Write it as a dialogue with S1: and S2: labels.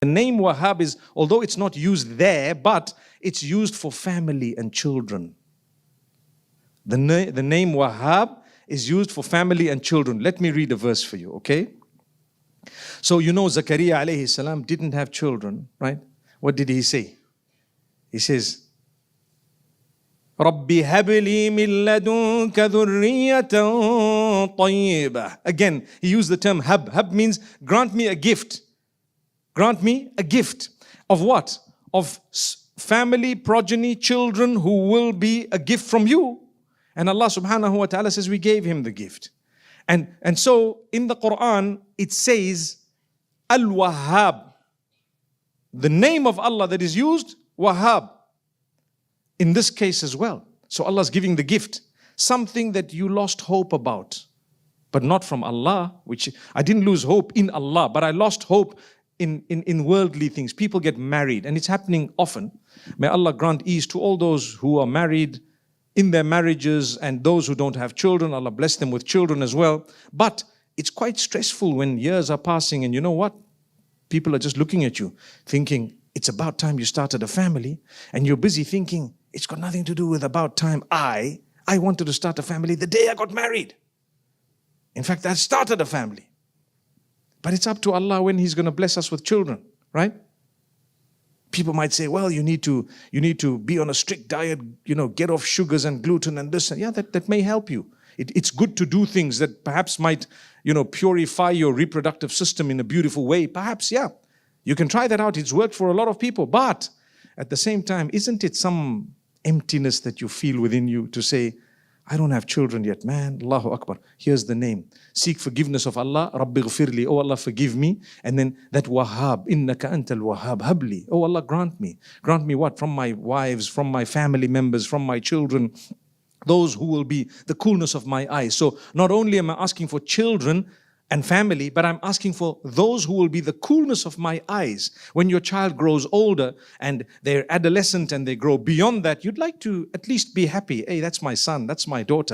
S1: The name Wahhab is, although it's not used there, but it's used for family and children. The name Wahhab is used for family and children. Let me read a verse for you, okay? So you know Zakaria alayhi salam didn't have children, right? What did he say? He says, Rabbi habli min ladunka dhurriyatan tayyibah. Again, he used the term hab. Hab means grant me a gift. Grant me a gift. Of what? Of family, progeny, children who will be a gift from you. And Allah subhanahu wa ta'ala says we gave him the gift. And so in the Quran it says Al-Wahhab. The name of Allah that is used, Wahhab. In this case as well. So Allah's giving the gift. Something that you lost hope about. But not from Allah. Which I didn't lose hope in Allah. But I lost hope in worldly things. People get married. And it's happening often. May Allah grant ease to all those who are married in their marriages. And those who don't have children. Allah bless them with children as well. But it's quite stressful when years are passing. And you know what? People are just looking at you. Thinking, it's about time you started a family. And you're busy thinking, it's got nothing to do with about time. I wanted to start a family the day I got married. In fact, I started a family. But it's up to Allah when He's going to bless us with children, right? People might say, well, you need to be on a strict diet, get off sugars and gluten and this. And yeah, that may help you. It's good to do things that perhaps might, purify your reproductive system in a beautiful way. Perhaps, yeah. You can try that out. It's worked for a lot of people. But at the same time, isn't it some emptiness that you feel within you to say, I don't have children yet, man. Allahu Akbar. Here's the name. Seek forgiveness of Allah. Rabbi ghfirli. Oh Allah, forgive me. And then that Wahhab. Innaka antal Wahhab. Habli. Oh Allah, grant me. Grant me what? From my wives, from my family members, from my children. Those who will be the coolness of my eyes. So not only am I asking for children and family, but I'm asking for those who will be the coolness of my eyes. When your child grows older and they're adolescent and they grow beyond that, you'd like to at least be happy. Hey, that's my son, that's my daughter.